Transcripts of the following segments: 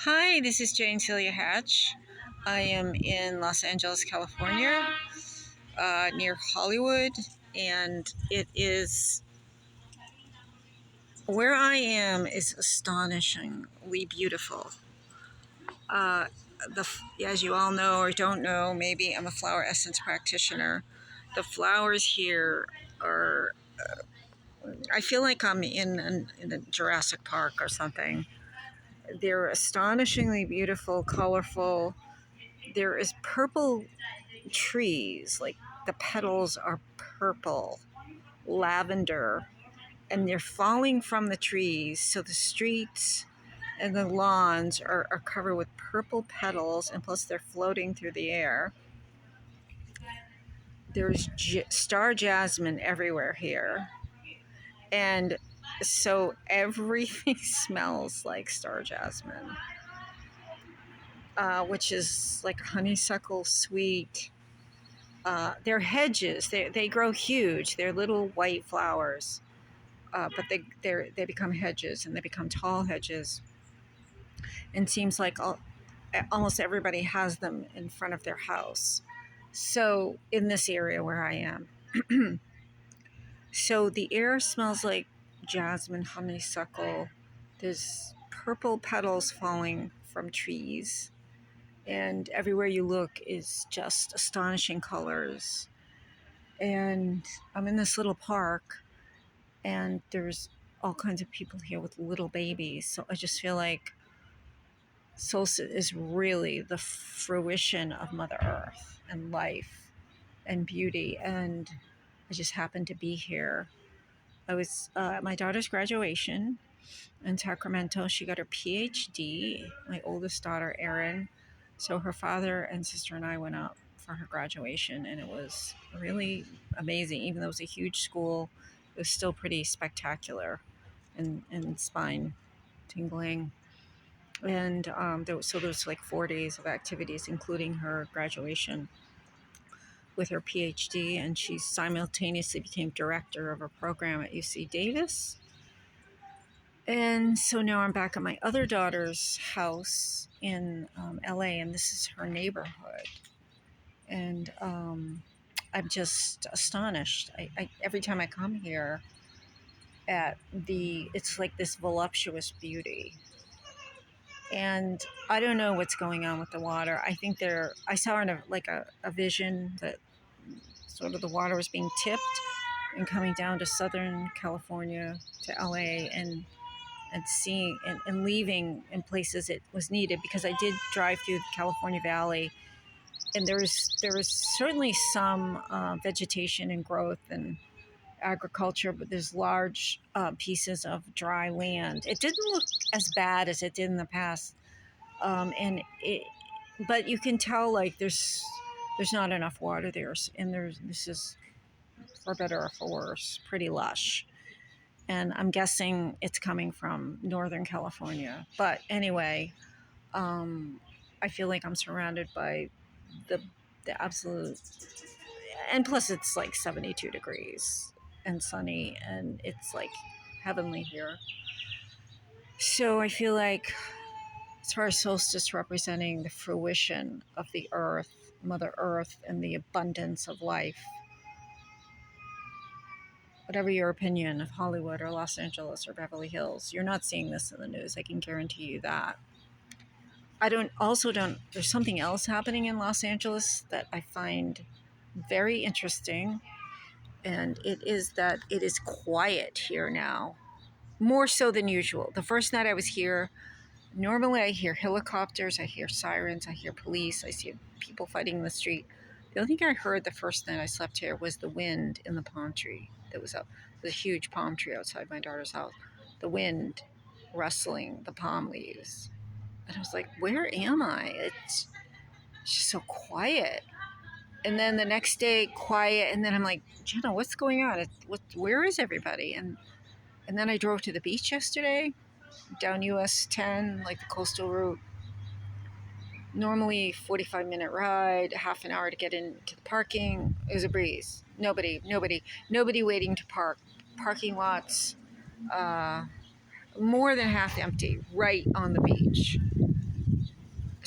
Hi, this is Jane Celia Hatch. I am in Los Angeles, California, near Hollywood, and it is where I am is astonishingly beautiful. Uh, as you all know or don't know, maybe I'm a flower essence practitioner. The flowers here are, I feel like I'm in a Jurassic Park or something. They're astonishingly beautiful, colorful. There is purple trees, like the petals are purple, lavender, and they're falling from the trees. So the streets and the lawns are covered with purple petals, and plus they're floating through the air. There's star jasmine everywhere here. And so everything smells like star jasmine, which is like honeysuckle sweet. They're hedges. They grow huge. They're little white flowers, but they become hedges, and they become tall hedges. And seems like almost everybody has them in front of their house. So in this area where I am, so the air smells like jasmine, honeysuckle. There's purple petals falling from trees, and everywhere you look is just astonishing colors. And I'm in this little park, and there's all kinds of people here with little babies. So I just feel like Solstice is really the fruition of Mother Earth and life and beauty. And I just happened to be here. I was at my daughter's graduation in Sacramento. She got her PhD, my oldest daughter, Erin. So her father and sister and I went out for her graduation, and it was really amazing. Even though it was a huge school, it was still pretty spectacular and spine tingling. And there was like 4 days of activities, including her graduation with her PhD, and she simultaneously became director of a program at UC Davis. And so now I'm back at my other daughter's house in LA, and this is her neighborhood. And I'm just astonished. Every time I come here, it's like this voluptuous beauty. And I don't know what's going on with the water. I saw in a vision that sort of the water was being tipped and coming down to Southern California, to LA, and seeing and leaving in places it was needed, because I did drive through the California Valley, and there was certainly some vegetation and growth and agriculture, but there's large pieces of dry land. It didn't look as bad as it did in the past, but you can tell like there's not enough water there, and this is, for better or for worse, pretty lush. And I'm guessing it's coming from Northern California. But anyway, I feel like I'm surrounded by the absolute, and plus it's like 72 degrees and sunny, and it's like heavenly here. So I feel like, as far as solstice representing the fruition of the earth, Mother Earth, and the abundance of life, whatever your opinion of Hollywood or Los Angeles or Beverly Hills, you're not seeing this in the news. I can guarantee you that. There's something else happening in Los Angeles that I find very interesting, and it is that it is quiet here now, more so than usual. The first night I was here, normally I hear helicopters, I hear sirens, I hear police, I see people fighting in the street. The only thing I heard the first night I slept here was the wind in the palm tree. There was a huge palm tree outside my daughter's house. The wind rustling the palm leaves. And I was like, where am I? It's just so quiet. And then the next day, quiet. And then I'm like, Jenna, what's going on? Where is everybody? And then I drove to the beach yesterday, down US 10, like the coastal route. Normally 45-minute ride, half an hour to get into the parking. It was a breeze. Nobody waiting to park. Parking lots, more than half empty, right on the beach.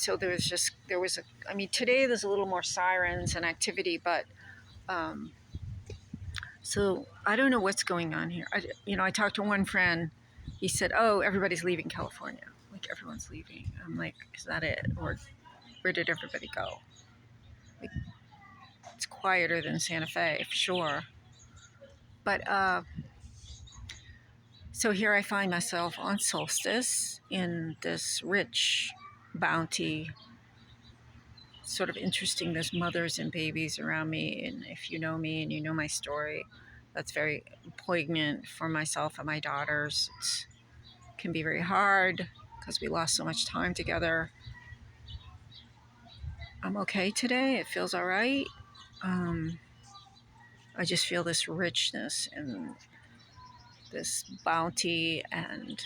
So there was I mean, today there's a little more sirens and activity, but um, so I don't know what's going on here. I talked to one friend. He said, "Oh, everybody's leaving California. Like everyone's leaving." I'm like, "Is that it, or where did everybody go?" Like, it's quieter than Santa Fe, for sure. But so here I find myself on Solstice in this rich bounty. Sort of interesting. There's mothers and babies around me, and if you know me and you know my story, that's very poignant for myself and my daughters. It can be very hard because we lost so much time together. I'm okay today. It feels all right. Um, I just feel this richness and this bounty, and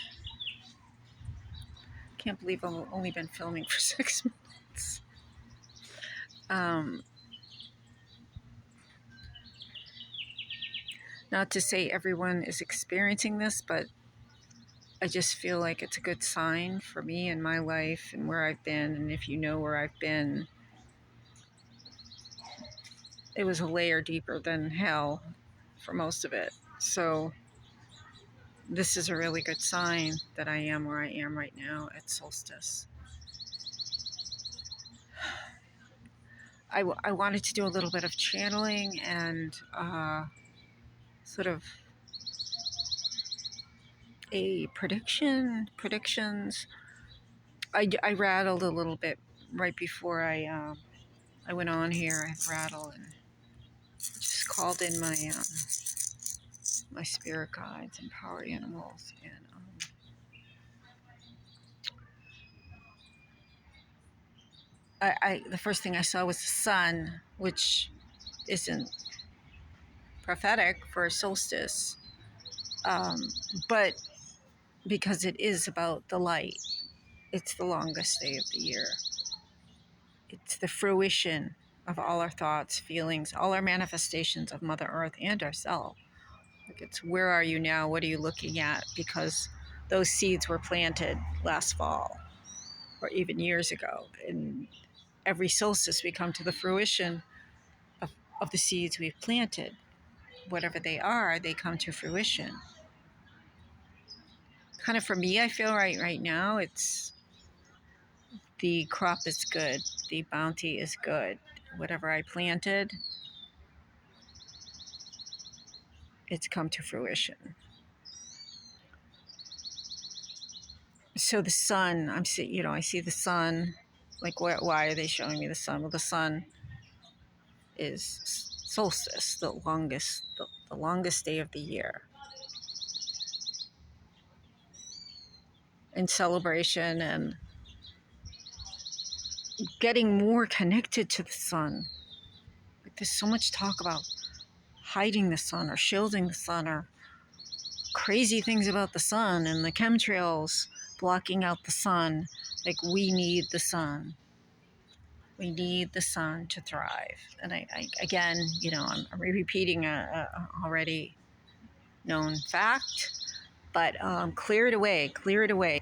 I can't believe I've only been filming for 6 months. Um, Not to say everyone is experiencing this, but I just feel like it's a good sign for me and my life and where I've been. And if you know where I've been, it was a layer deeper than hell for most of it. So this is a really good sign that I am where I am right now at Solstice. I wanted to do a little bit of channeling and sort of a predictions. I rattled a little bit right before I went on here. I rattled and just called in my spirit guides and power animals, and the first thing I saw was the sun, which isn't prophetic for a solstice, um, but because it is about the light. It's the longest day of the year. It's the fruition of all our thoughts, feelings, all our manifestations of Mother Earth and ourselves. Like, it's where are you now? What are you looking at? Because those seeds were planted last fall or even years ago. And every solstice we come to the fruition of the seeds we've planted. Whatever they are, they come to fruition. Kind of for me, I feel right now, it's the crop is good. The bounty is good. Whatever I planted, it's come to fruition. So the sun, I see the sun. Like, why are they showing me the sun? Well, the sun is solstice, the longest day of the year, in celebration and getting more connected to the sun. Like, there's so much talk about hiding the sun or shielding the sun or crazy things about the sun and the chemtrails blocking out the sun. Like, we need the sun. We need the sun to thrive. And I again, I'm repeating a already known fact, but clear it away, clear away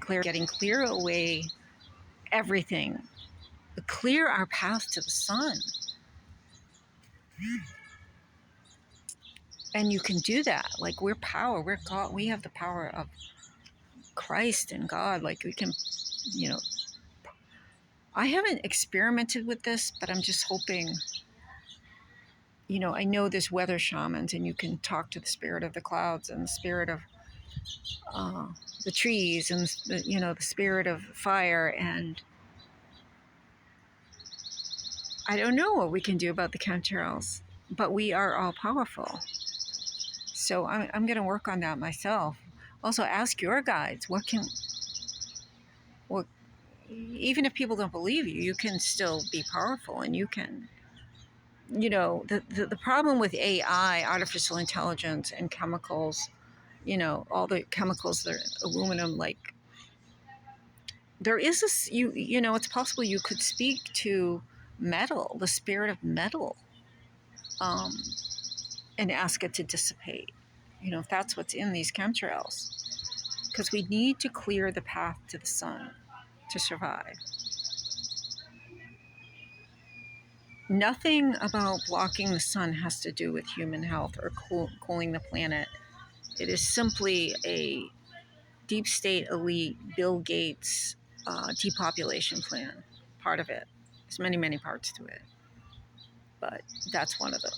everything, clear our path to the sun. And you can do that. Like, we're God. We have the power of Christ and God. Like, we can, you know, I haven't experimented with this, but I'm just hoping, I know there's weather shamans and you can talk to the spirit of the clouds and the spirit of uh, the trees and, the spirit of fire. And I don't know what we can do about the chemtrails, but we are all powerful. So I'm going to work on that myself. Also, ask your guides, what, even if people don't believe you, you can still be powerful, and you can, the problem with AI, artificial intelligence, and chemicals, all the chemicals, that are aluminum, like, there is this, it's possible you could speak to metal, the spirit of metal, um, and ask it to dissipate, if that's what's in these chemtrails. Because we need to clear the path to the sun to survive. Nothing about blocking the sun has to do with human health or cooling the planet. It is simply a deep state elite Bill Gates depopulation plan. Part of it. There's many, many parts to it, but that's one of them.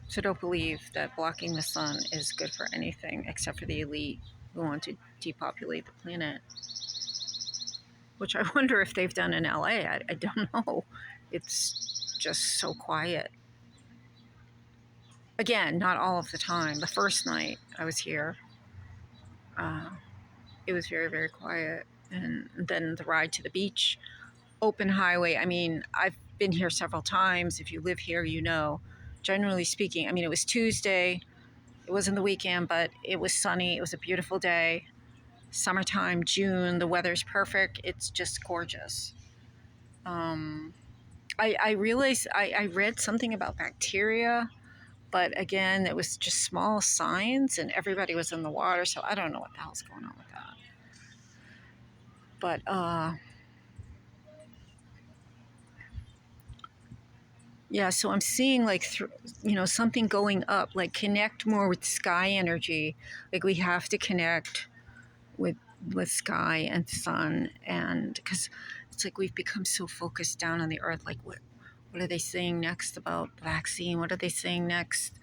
So don't believe that blocking the sun is good for anything except for the elite who want to depopulate the planet, which I wonder if they've done in LA. I don't know. It's just so quiet. Again, not all of the time. The first night I was here, it was very, very quiet. And then the ride to the beach, open highway. I mean, I've been here several times. If you live here, you know. Generally speaking, I mean, it was Tuesday. It wasn't the weekend, but it was sunny. It was a beautiful day. Summertime, June. The weather's perfect. It's just gorgeous. I realized I read something about bacteria, but again, it was just small signs, and everybody was in the water, so I don't know what the hell's going on with that. But yeah, so I'm seeing like something going up, like connect more with sky energy. Like we have to connect with sky and sun, and because it's like we've become so focused down on the earth. Like what are they saying next about the vaccine? What are they saying next?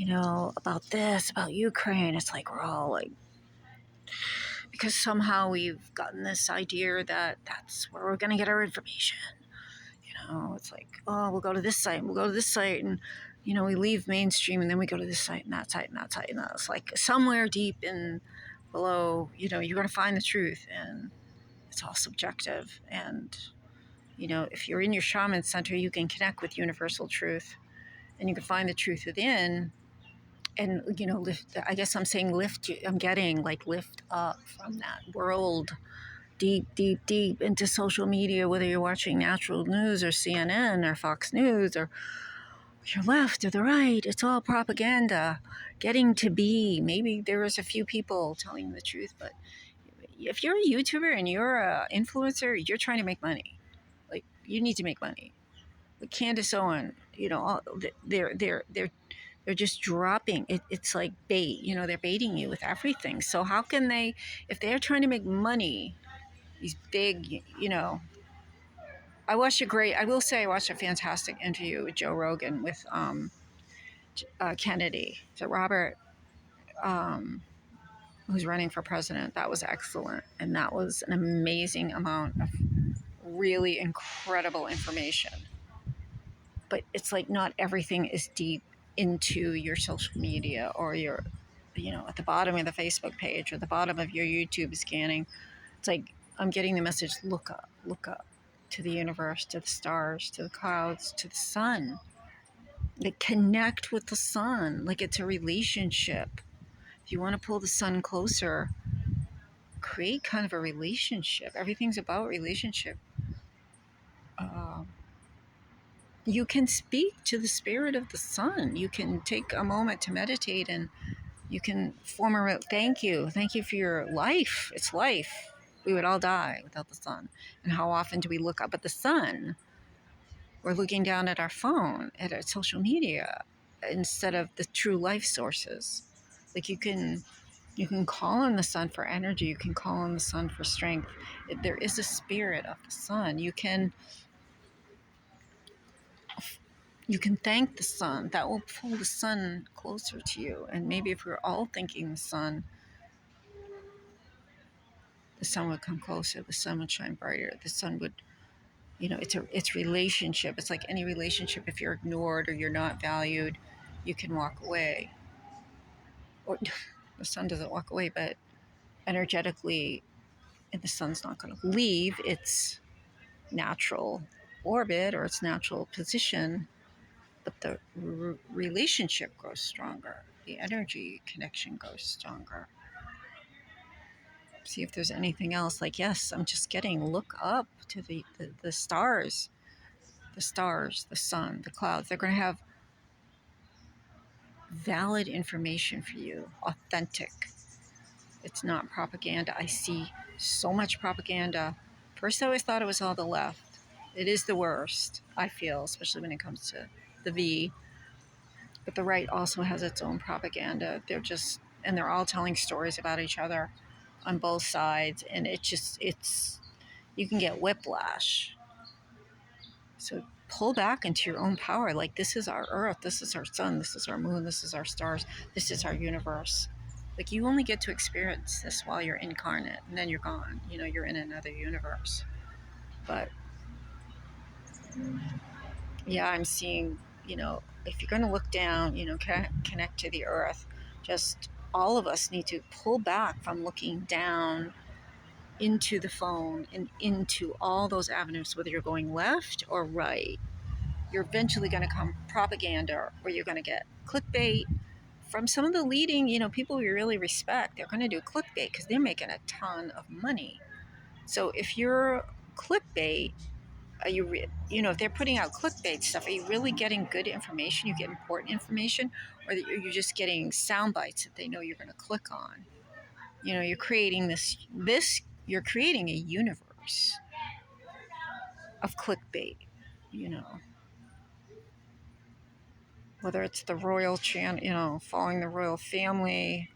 About this, about Ukraine. It's like we're all like, because somehow we've gotten this idea that that's where we're going to get our information. It's like, oh, we'll go to this site and we'll go to this site, and we leave mainstream and then we go to this site and that site and that site, and it's like somewhere deep in below, you're going to find the truth, and it's all subjective. And if you're in your shaman center, you can connect with universal truth, and you can find the truth within. And lift, I guess I'm saying lift, I'm getting like lift up from that world deep, deep, deep into social media, whether you're watching natural news or CNN or Fox News or your left or the right. It's all propaganda. Getting to be, maybe there is a few people telling the truth, but if you're a YouTuber and you're an influencer, you're trying to make money. Like, you need to make money. Like Candace Owen, they're just dropping it. It's like bait. They're baiting you with everything. So how can they, if they're trying to make money, these big, I watched I watched a fantastic interview with Joe Rogan with Kennedy. So Robert, who's running for president. That was excellent. And that was an amazing amount of really incredible information. But it's like not everything is deep into your social media or your, at the bottom of the Facebook page or the bottom of your YouTube scanning. It's like, I'm getting the message, look up to the universe, to the stars, to the clouds, to the sun. Like, connect with the sun. Like, it's a relationship. If you want to pull the sun closer, create kind of a relationship. Everything's about relationship. You can speak to the spirit of the sun. You can take a moment to meditate, and you can form a thank you for your life. It's life. We would all die without the sun. And how often do we look up at the sun? We're looking down at our phone, at our social media, instead of the true life sources. Like, you can call on the sun for energy. You can call on the sun for strength. There is a spirit of the sun. You can thank the sun. That will pull the sun closer to you. And maybe if we're all thanking the sun would come closer. The sun would shine brighter. The sun would, it's relationship. It's like any relationship. If you're ignored or you're not valued, you can walk away. Or the sun doesn't walk away, but energetically, and the sun's not going to leave its natural orbit or its natural position, but the relationship grows stronger. The energy connection goes stronger. See if there's anything else. Like, yes, I'm just getting, look up to the stars, the sun, the clouds. They're going to have valid information for you, authentic. It's not propaganda. I see so much propaganda. First, I always thought it was all the left. It is the worst, I feel, especially when it comes to the V. But the right also has its own propaganda. They're all telling stories about each other on both sides, and it's you can get whiplash. So pull back into your own power. Like, this is our earth, this is our sun, this is our moon, this is our stars, this is our universe. Like, you only get to experience this while you're incarnate, and then you're gone. You're in another universe. But yeah, I'm seeing, if you're going to look down, connect to the earth. Just all of us need to pull back from looking down into the phone and into all those avenues, whether you're going left or right. You're eventually going to come propaganda, or you're going to get clickbait from some of the leading, people we really respect. They're going to do clickbait because they're making a ton of money. So if you're clickbait, are you, if they're putting out clickbait stuff, are you really getting good information? You get important information, or are you just getting sound bites that they know you're going to click on? You're creating you're creating a universe of clickbait, you know, whether it's the royal channel, following the royal family.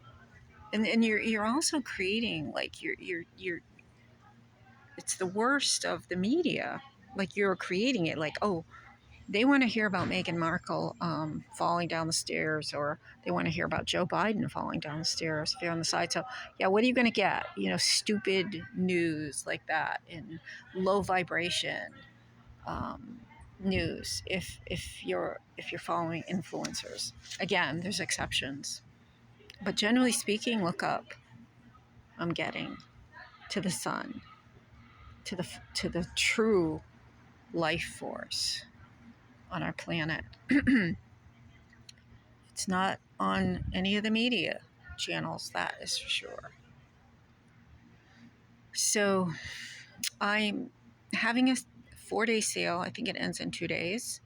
And you're also creating, like, you're it's the worst of the media. Like, you're creating it, like, oh, they want to hear about Meghan Markle falling down the stairs, or they want to hear about Joe Biden falling down the stairs if you're on the side. So, yeah, what are you going to get? Stupid news like that, and low vibration um, news. If you're following influencers, again, there's exceptions, but generally speaking, look up. I'm getting to the sun, to the true life force on our planet. It's not on any of the media channels, that is for sure. So I'm having a 4-day sale. I think it ends in 2 days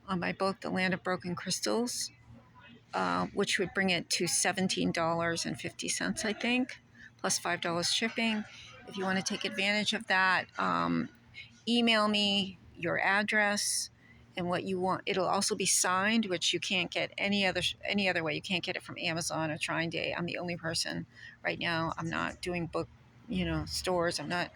on my book, The Land of Broken Crystals, which would bring it to $17.50, I think, plus $5 shipping. If you want to take advantage of that, email me your address and what you want. It'll also be signed, which you can't get any other way. You can't get it from Amazon or Trying Day. I'm the only person right now. I'm not doing book, stores. I'm not.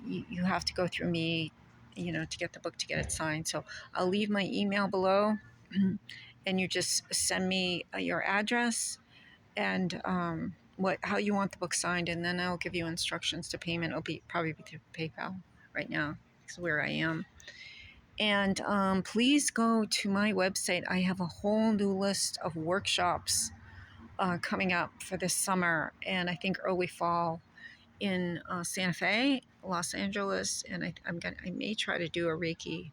You have to go through me, to get the book, to get it signed. So I'll leave my email below, and you just send me your address and how you want the book signed, and then I'll give you instructions to payment. It'll probably be through PayPal right now. It's where I am. And please go to my website. I have a whole new list of workshops coming up for this summer, and I think early fall in Santa Fe, Los Angeles, and I may try to do a Reiki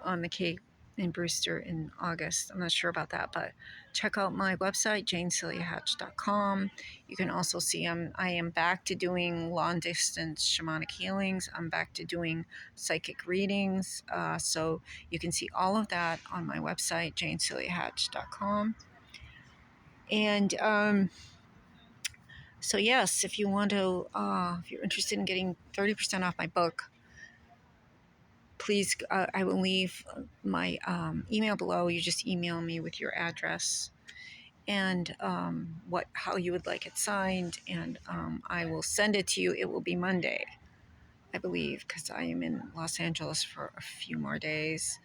on the Cape in Brewster in August. I'm not sure about that, but check out my website, janeceliahatch.com. You can also see I am back to doing long distance shamanic healings. I'm back to doing psychic readings. So you can see all of that on my website, janeceliahatch.com. And so yes, if you want to, if you're interested in getting 30% off my book, please, I will leave my email below. You just email me with your address and how you would like it signed, and I will send it to you. It will be Monday, I believe, because I am in Los Angeles for a few more days.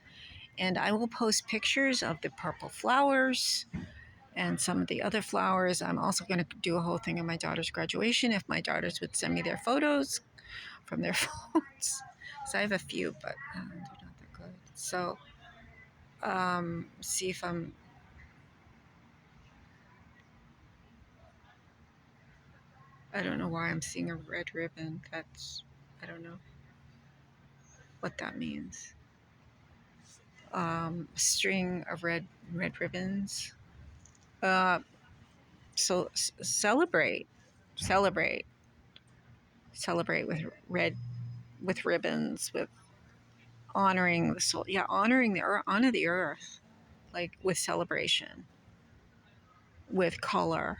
And I will post pictures of the purple flowers and some of the other flowers. I'm also going to do a whole thing on my daughter's graduation, if my daughters would send me their photos from their phones. So I have a few, but they're not that good. So see if I don't know why I'm seeing a red ribbon. I don't know what that means. String of red ribbons. So celebrate with with ribbons, with honoring the soul. Yeah, honoring the earth, honor the earth, like with celebration, with color.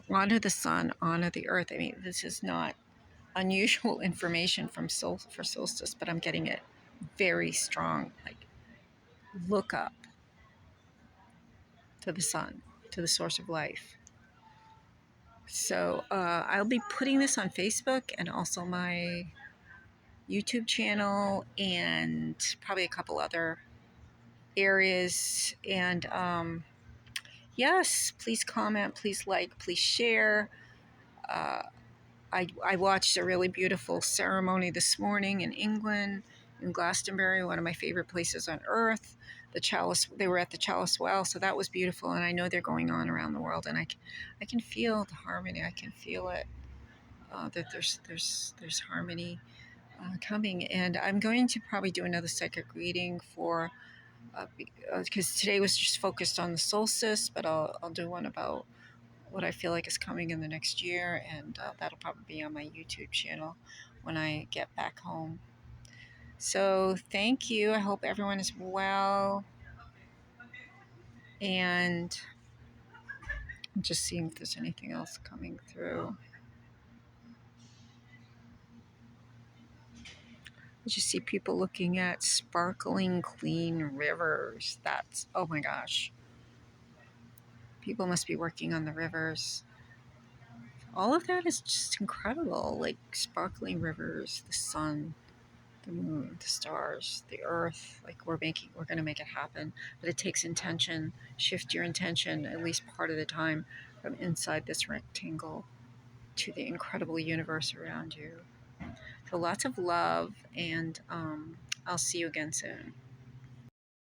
Honor the sun, honor the earth. I mean, this is not unusual information for Solstice, but I'm getting it very strong. Like, look up to the sun, to the source of life. So I'll be putting this on Facebook and also my YouTube channel and probably a couple other areas. And yes, please comment, please like, please share. Uh, I watched a really beautiful ceremony this morning in England, in Glastonbury, one of my favorite places on earth. The Chalice, they were at the Chalice Well, so that was beautiful. And I know they're going on around the world, and I can feel the harmony. I can feel it. That there's harmony coming, and I'm going to probably do another psychic reading for because today was just focused on the solstice, but I'll do one about what I feel like is coming in the next year, and that'll probably be on my YouTube channel when I get back home. So thank you. I hope everyone is well, and I'm just seeing if there's anything else coming through. I just see people looking at sparkling clean rivers. That's, oh my gosh. People must be working on the rivers. All of that is just incredible. Like sparkling rivers, the sun, the moon, the stars, the earth. Like we're going to make it happen. But it takes intention. Shift your intention at least part of the time from inside this rectangle to the incredible universe around you. So lots of love, and I'll see you again soon.